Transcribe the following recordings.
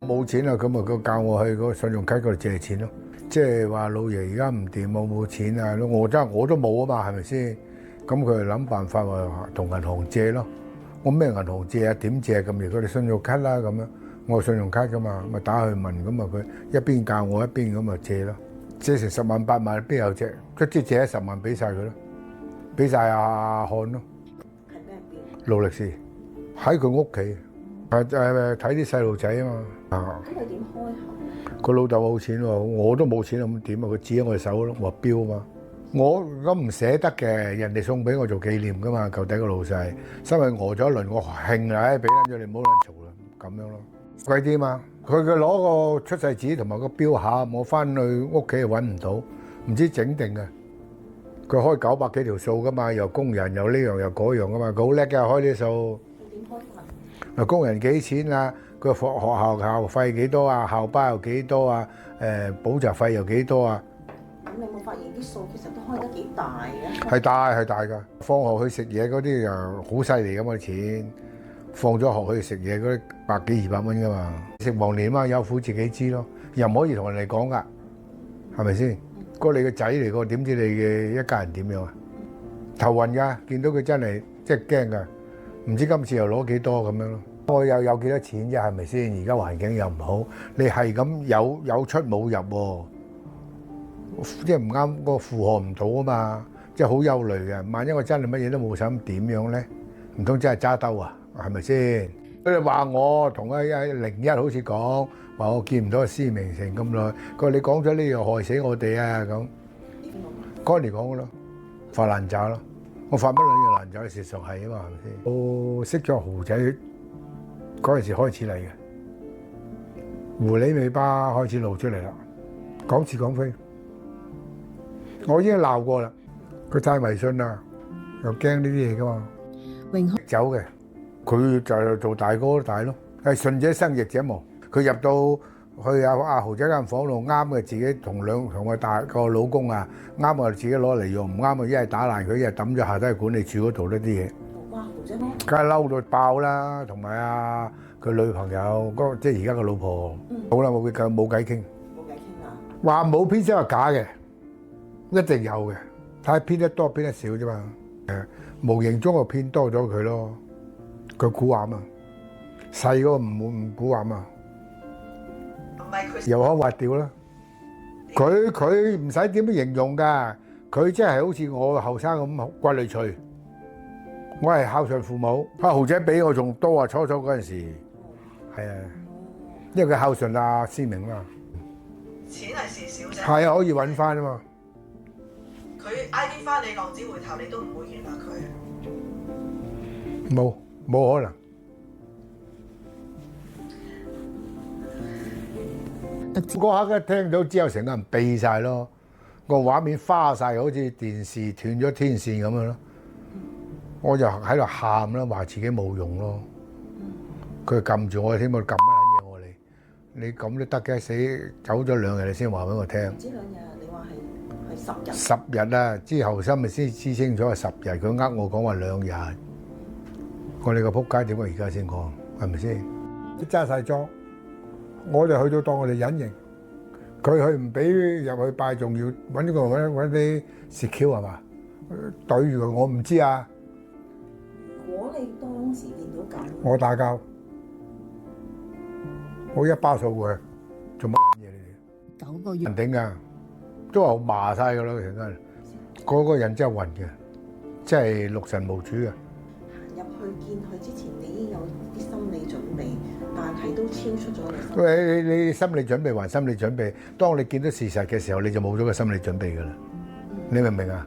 冇錢啊，咁咪佢教我去嗰個信用卡嗰度借錢咯。即係話老爺而家唔掂，冇錢啊，我都冇啊嘛，係咪先？咁佢諗辦法話同銀行借咯。我咩銀行借啊？點借咁？如果你信用卡啦咁樣，我信用卡噶嘛，咪打去問咁啊，佢一邊教我一邊咁咪借咯。借成10萬8萬邊有借？即係借咗10萬俾晒佢咯，俾晒阿漢咯。係咩邊？勞力士喺佢屋企，睇啲細路仔啊嘛。啊！咁佢點開口？佢老豆冇錢喎，我都冇錢咁點啊？佢指喺我手咯，我話標啊嘛。我咁唔捨得嘅，人哋送俾我做紀念噶嘛，舊底個老細，因為餓咗一輪，我興啦，俾撚咗你，唔好撚嘈啦，咁樣咯，貴啲嘛。佢攞個出世紙同埋個標餡，我翻去屋企又揾唔到，唔知整定嘅。佢開900幾條數噶嘛，又工人又呢樣又嗰樣噶嘛，佢好叻嘅開啲數。點開法？工人幾錢啊？佢學校校費幾多啊？校巴又幾多啊？補習費又幾多啊？咁你有冇發現啲數其實都開得幾大嘅？係大㗎。放學去食嘢嗰啲又好犀利咁嘅錢，放咗學去食嘢嗰啲100幾200蚊㗎嘛。食黃連嘛，有苦自己知咯，又唔可以同人哋講㗎，係咪先？嗰你個仔嚟個，點知你嘅一家人點樣啊？頭暈㗎，見到佢真係即係驚㗎，唔知今次又攞幾多咁樣咯。我又有幾多錢啫？係咪先？而家環境又唔好，你係咁有出冇入喎。即係唔啱，個負荷唔到啊嘛，即係好憂慮嘅。萬一我真係乜嘢都冇使，咁點樣咧？唔通真係揸兜啊？係咪先？佢哋話我同阿01好似講話我見唔到阿施明成咁耐，佢話你講咗呢樣害死我哋啊咁。嗰年講嘅咯，發爛渣咯。我發乜兩樣爛渣？事實係啊嘛，係咪先？我識咗豪仔嗰陣時開始嚟嘅，狐狸尾巴開始露出嚟啦，講似講非。我已經鬧過啦，佢太迷信啦，又驚呢啲嘢噶嘛。榮康走嘅，佢就係做大哥都大咯，係順者生逆者亡。佢入到去阿豪仔間房度，啱嘅自己同個老公啊，啱嘅自己攞嚟用，唔啱嘅一係打爛佢，一係抌咗下低管理處嗰度呢啲嘢。哇！豪仔咩？梗係嬲到爆啦，同埋佢女朋友即係而家個老婆，好啦冇計傾，冇偈傾啊！話冇偏心係假嘅。一定有嘅，睇下偏得多偏得少啫嘛。無形中就偏多咗佢咯。佢蠱惑嘛，細嗰個唔蠱惑嘛，唔係佢又可挖掉啦。佢唔使點樣形容㗎，佢真係好似我後生咁骨裏脆。我係孝順父母，阿豪仔比我仲多啊！初嗰陣時，係啊，因為佢孝順阿施明嘛。錢係事少啫，係啊，可以揾翻啊嘛。佢挨啲翻你浪子回頭，你都唔會原諒佢。冇可能。嗰刻一聽到之後，成個人避晒咯，個畫面花晒，好似電視斷咗天線咁樣咯。我就喺度喊啦，話自己冇用咯。佢撳住我添，我撳乜撚嘢我你咁都得嘅，死走咗2日你先話俾我聽。唔知2日，你話係10日。10日啊！之後心咪先知清楚係10日，佢呃我講話2日。我哋個仆街點解而家先講？係咪先？都揸晒裝，我哋去到當我哋隱形，佢去唔俾入去拜，仲要揾啲secure係嘛？對住佢，我唔知啊。如果你當時見到咁，我打交，我一包數佢，做乜嘢你哋？ 9個月人頂㗎，都話麻晒㗎啦，成間嗰個人真係暈嘅，真係六神無主嘅。行入去見佢之前，你已經有啲心理準備，但係都超出咗你。喂，你心理準備還心理準備，當你見到事實嘅時候，你就冇咗個心理準備㗎啦。你明唔明啊？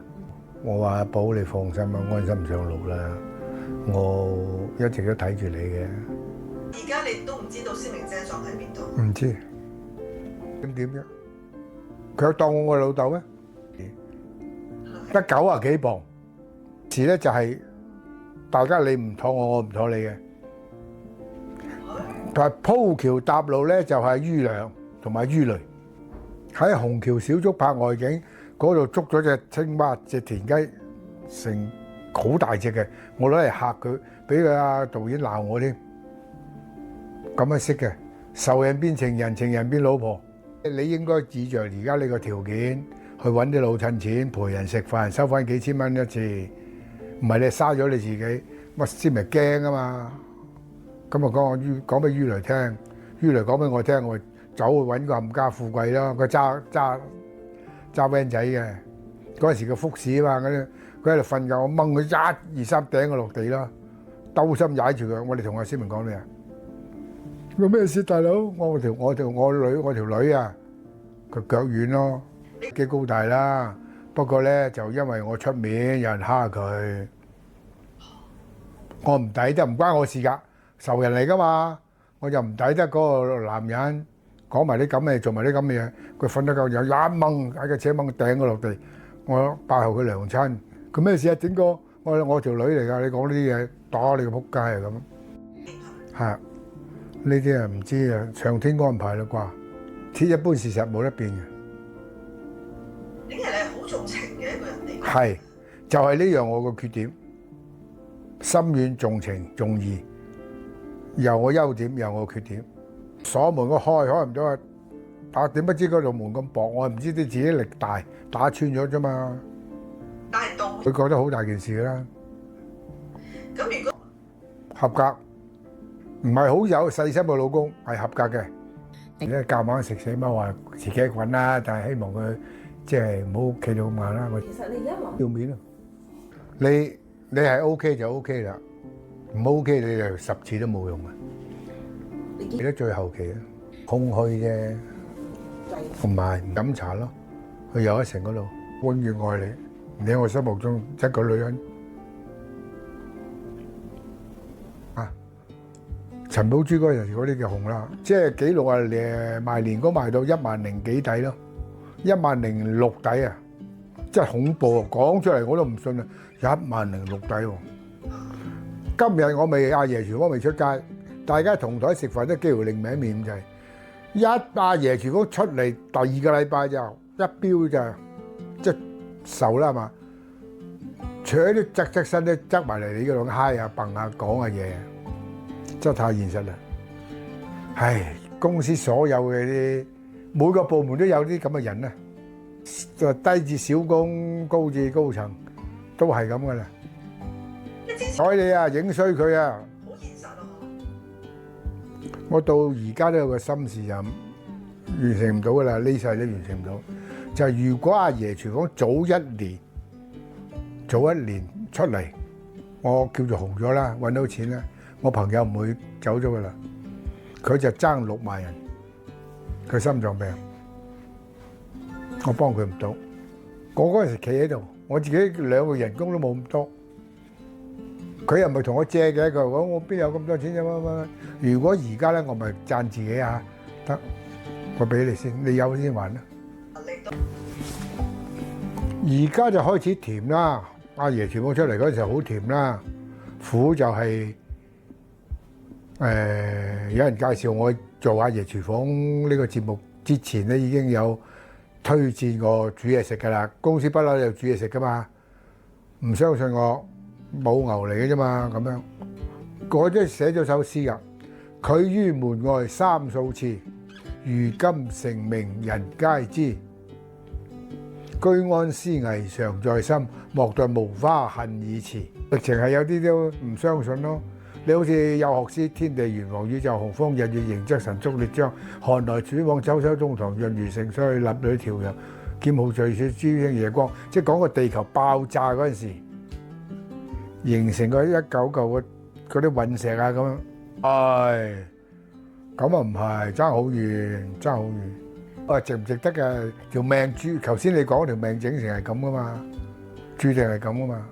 我話阿寶，你放心啊，安心上路啦。我一直都睇住你嘅。而家你都唔知道施明姐葬喺邊度？唔知點啫？佢有當我老豆咩？得90幾磅。事咧就係大家你唔妥我，我唔妥你嘅。但係鋪橋搭路咧就係於良同埋於雷喺虹橋小築拍外景嗰度捉咗隻青蛙，隻田雞成好大隻嘅，我攞嚟嚇佢，俾佢阿導演鬧我添。咁樣識嘅，仇人變情人，情人變老婆。你應該指着而家你個條件去揾啲老襯錢陪人食飯，收翻幾千蚊一次，唔係你嘥咗你自己，我先咪驚啊嘛。咁啊講俾於雷聽，於雷講俾我聽，我走去揾個冚家富貴咯。佢揸 van 仔嘅，嗰陣時個福士啊嘛，佢喺度瞓覺，我掹佢一二三頂佢落地啦，兜心踩住佢。我哋同阿思明講咩啊？有咩事大佬？我條女啊，佢腳軟咯，幾高大啦。不過咧就因為我出面有人蝦佢，我唔抵得，唔關我事㗎，仇人嚟㗎嘛，我就唔抵得嗰個男人講埋啲咁嘅嘢，做埋啲咁嘅嘢。佢瞓得夠有一掹喺個車掹頂佢落地，我拜候佢娘親。佢咩事啊？整個我條女嚟㗎，你講呢啲嘢打你個仆街啊咁。係。呢啲啊唔知啊，上天安排啦啩，鐵一般事實冇得變嘅。你係好重情嘅一個人嚟。係，就係呢樣我個缺點，心軟重情重義，有我優點，有我缺點。鎖門我開唔到啊！啊點不知嗰度門咁薄，我唔知啲自己力大打穿咗啫嘛。但係到佢覺得好大件事啦。咁如果合格。唔係好有細心嘅老公係合格嘅，而家夾硬食死貓話自己滾啦，但係希望佢即係唔好企到咁硬啦。其實你而家諗要面咯，你係 OK 就 OK 啦，唔 OK 你就10次都冇用啊！記得最後期啊，空虛啫，同埋唔飲茶咯，去又一城嗰度，永遠愛你，你喺我心目中一個女人。陳寶珠嗰陣時嗰啲叫紅啦，即係紀錄啊！賣年糕賣到10000幾底咯，10006底啊！真係恐怖啊！講出嚟我都唔信啊！10006底喎！今日我未阿爺廚房未出街，大家同台食飯都幾乎另名面就係阿爺廚房出嚟第2個禮拜就一標就即係瘦啦嘛，除咗啲側身都側埋嚟你嗰度嗨下蹦下講下嘢。真係太現實啦！唉，公司所有嘅啲每個部門都有啲咁嘅人啊，就低至小工，高至高層，都係咁噶啦。睬你啊，影衰佢啊！好現實啊！我到而家都有個心事就完成唔到噶啦，呢世都完成唔到。就係如果阿爺廚房早一年出嚟，我叫做紅咗啦，揾到錢啦。我朋友唔會走咗噶啦，佢就爭6萬人，佢心臟病，我幫佢唔到。我嗰陣時企喺度，我自己2個人工都冇咁多，佢又唔係同我借嘅，佢話我邊有咁多錢啫乜。如果而家咧，我咪讚自己啊，得，我俾你先，你有先還啦。而家就開始甜啦，阿爺廚房出嚟嗰陣時好甜啦，苦就係。有人介紹我做阿爺廚房呢個節目之前咧，已經有推薦我煮嘢食㗎啦。公司不嬲有煮嘢食㗎嘛，唔相信我冇牛嚟嘅啫嘛咁樣。我都寫咗首詩㗎，拒於門外3數次，如今成名人皆知。居安思危常在心，莫待無花恨已遲。直情係有啲都唔相信咯。你好似有學師，天地玄黃宇宙洪荒，日月盈則神速列張，寒來暑往秋收冬藏，潤如盛衰，立女調陽，劍號聚雪珠星夜光。即係講個地球爆炸嗰陣時，形成個一嚿嚿嗰啲隕石啊咁樣。唉，咁啊唔係，爭好遠，爭好遠。值唔值得嘅條命注？頭先你講條命整成係咁噶嘛，注定係咁噶嘛。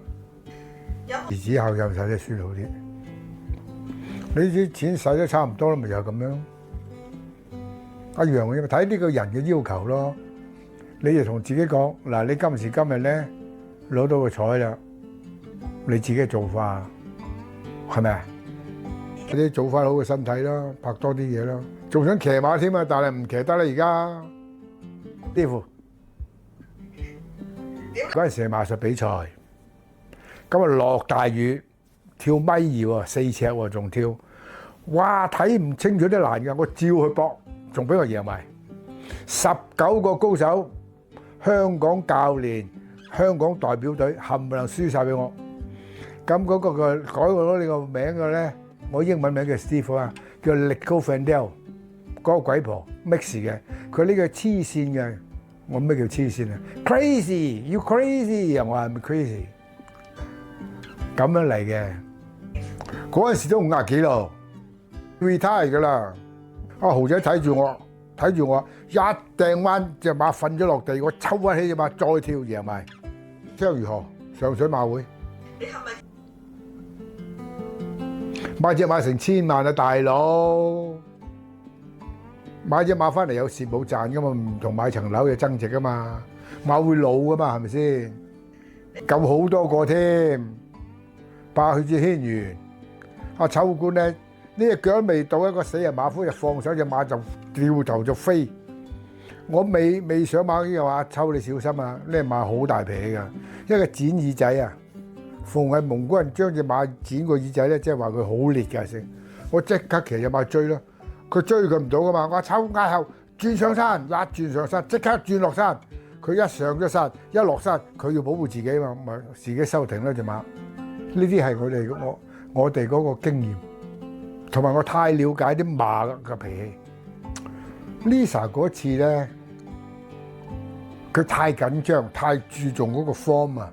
兒子後有使得書好啲。你啲錢使得差唔多啦，咪就係咁樣一樣嘅，睇呢個人嘅要求咯。你就同自己講嗱，你今時今日咧攞到個彩啦，你自己做法係咪啊？你做翻好個身體咯，拍多啲嘢咯，仲想騎馬添啊！但係唔騎得啦，而家幾乎嗰陣時係馬術比賽，咁啊落大雨。跳米2喎，4尺喎，仲跳，哇！睇唔清楚啲欄㗎，我照去搏，仲俾我贏埋。19個高手，香港教練、香港代表隊冚唪唥輸晒俾我。咁嗰個改咗你個名嘅咧，我英文名叫 Steve 啊，叫 Nicole Fandel， 嗰個鬼婆 mix 嘅，佢呢個黐線嘅。我咩叫黐線啊 ？Crazy，you crazy 啊！我係咪 crazy？咁樣嚟嘅，嗰陣時都50幾咯 ，retire 㗎啦。阿豪仔睇住我，一掟彎隻馬瞓咗落地，我抽翻起隻馬再跳贏埋。之後如何？上水馬會，你係咪買隻馬成1000萬啊，大佬！買隻馬翻嚟有蝕冇賺噶嘛，唔同買層樓有增值噶嘛，馬會老噶嘛，係咪先？咁好多個添，霸血之軒轅，阿秋官咧呢隻腳未到一個死人馬夫就放手隻馬就掉頭就飛，我未上馬嘅話，秋你小心啊！呢隻馬好大脾氣噶，一個剪耳仔啊，逢係蒙古人將隻馬剪個耳仔咧，即係話佢好烈㗎先，我即刻騎隻馬追咯。佢追佢唔到噶嘛，我抽嗌後轉上山，一轉上山即刻轉落山。佢一上咗山，一落山，佢要保護自己嘛，咪自己收停啦隻馬。呢啲係我哋嗰個經驗，同埋我太了解啲馬嘅脾氣。Lisa 嗰次咧，佢太緊張，太注重嗰個 form 啊，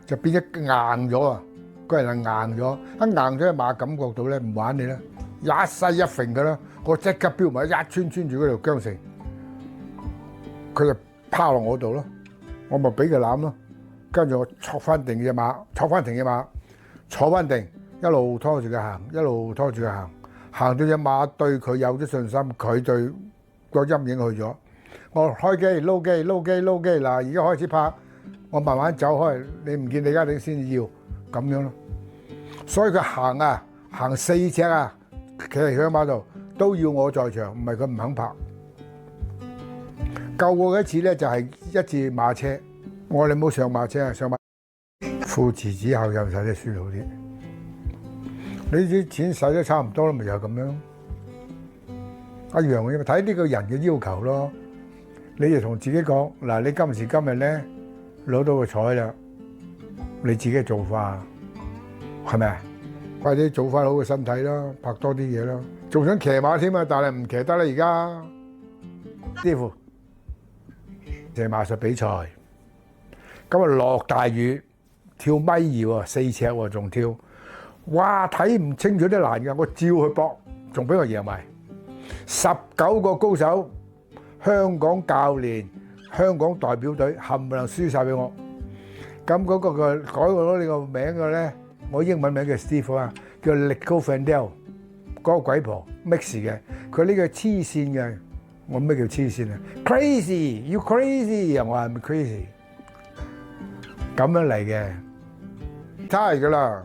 就變咗硬咗啊！個人係硬咗，一硬咗隻馬感覺到咧唔玩你啦。一西一揈嘅啦，我即刻飆埋一穿住嗰條韁繩，佢就拋落我度咯，我咪俾佢攬咯，跟住我坐翻定隻馬，坐翻停，一路拖住佢行，行到隻馬對佢有咗信心，佢對個陰影去咗，我開機撈機，嗱而家開始拍，我慢慢走開，你唔見李家鼎先要咁樣咯，所以佢行4隻啊！企喺佢馬度都要我在場，唔係佢唔肯拍。救過一次咧，就係一次馬車，我哋冇上馬車啊，上馬父慈子孝有使得輸好啲。你啲錢使得差唔多啦，咪又咁樣一樣嘅，睇呢個人嘅要求咯。你就同自己講嗱，你今時今日咧攞到個彩啦，你自己做法係咪啊？快啲做翻好個身體啦，拍多啲嘢啦，仲想騎馬添啊！但係唔騎得啦，而家師傅騎馬術比賽，今日落大雨，跳米2喎，4尺喎，仲跳，哇！睇唔清楚啲欄㗎，我照去搏，仲俾我贏埋。19個高手，香港教練、香港代表隊冚唪唥輸晒俾我。咁嗰個改咗你個名嘅咧？我英文名叫 Steve 啊，叫 Nicole Fandel， 嗰個鬼婆 mix 嘅，佢呢個黐線嘅，我咩叫黐線啊 ？Crazy，you crazy 啊！我係咪 crazy？咁樣嚟嘅，太㗎啦！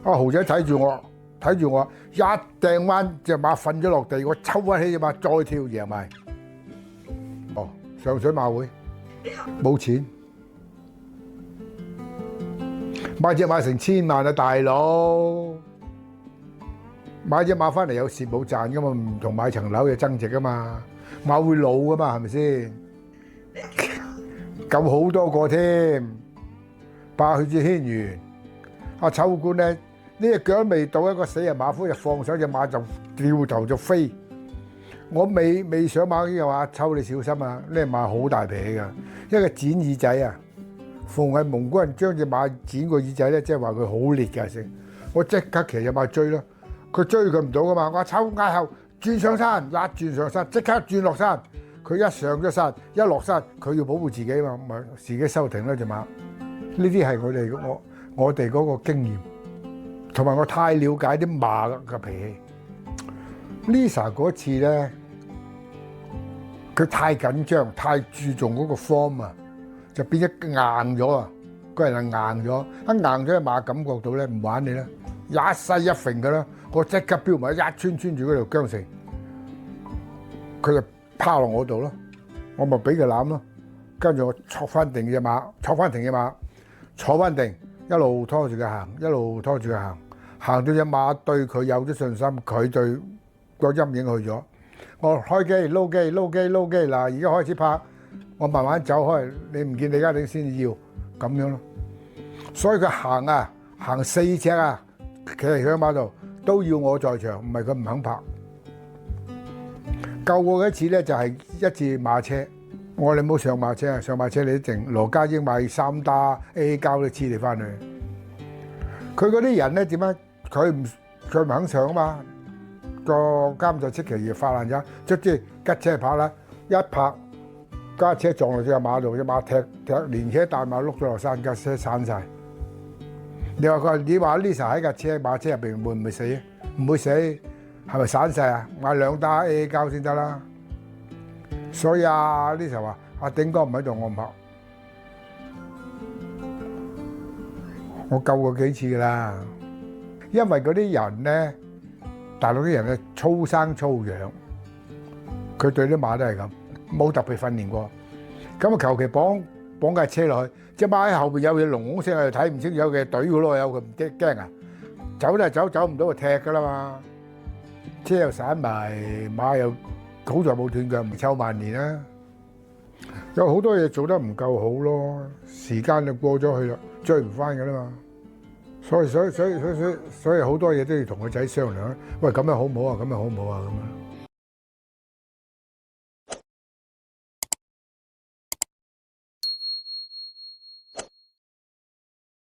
阿豪仔睇住我，一掟彎隻馬瞓咗落地，我抽翻起隻馬再跳贏埋。哦，上水馬會冇錢。買隻馬成1000萬啊，大佬！買隻馬翻嚟有蝕冇賺噶嘛，唔同買層樓有增值噶嘛，馬會老噶嘛，係咪先？咁好多個添，霸血之軒轅，阿秋官咧呢隻腳未到一個死人馬夫就放手隻馬就掉頭就飛，我未上馬嘅話，秋你小心啊！呢隻馬好大脾氣㗎，一個剪耳仔啊！逢係蒙古人將隻馬剪個耳仔咧，即係話佢好烈㗎先，我即刻騎隻馬追咯，佢追佢唔到噶嘛，我抽嗌後轉上山，一轉上山即刻轉落山，佢一上咗山，一落山佢要保護自己嘛，咪自己收停啦隻馬。呢啲係我哋嗰個經驗，同埋我太了解啲馬嘅脾氣。Lisa 嗰次咧，佢太緊張，太注重嗰個 form 啊。就變咗硬咗啊！個人係硬咗，一硬咗隻馬感覺到咧唔玩你啦，一西一揈嘅啦，我即刻飆埋一穿住嗰條韁繩，佢就拋落我度咯，我咪俾佢攬咯，跟住我坐翻定隻馬，坐翻停，一路拖住佢行，行到只馬對佢有咗信心，佢對個陰影去咗。我開機撈機撈機撈機嗱，而家開始拍，我慢慢走開，你唔見李家鼎先要咁樣咯。所以佢行4隻啊，企喺佢馬度都要我在場，唔係佢唔肯拍。救過一次咧，就係一次馬車。我哋冇上馬車啊！上馬車你一定羅家英買3打 A 膠都黐你翻去。佢嗰啲人咧點解佢唔肯上啊嘛？個監就即期要發爛渣，卒之吉車拍啦，一拍架車撞落隻馬度，隻馬踢連車帶馬碌咗落山，架車散晒。你話Lisa 喺架馬車入邊會唔會死啊？唔會死，係咪散晒啊？買2打 A 膠先得啦。所以Lisa 話：阿鼎哥唔喺度，我唔拍。我救過幾次噶啦，因為嗰啲人咧，大陸啲人咧粗生粗養，佢對啲馬都係咁，冇特別訓練過。咁啊，求其綁架車落去，隻馬喺後邊有嘢隆隆聲，又睇唔清，有嘅懟佢咯，有佢唔驚啊！走都係走唔到就踢噶啦嘛。車又散埋，馬又好在冇斷腳，唔臭萬年啦。有好多嘢做得唔夠好咯，時間就過咗去啦，追唔翻噶啦嘛。所以好多嘢都要同個仔商量。喂，咁樣好唔好啊？咁樣好唔好啊？咁樣。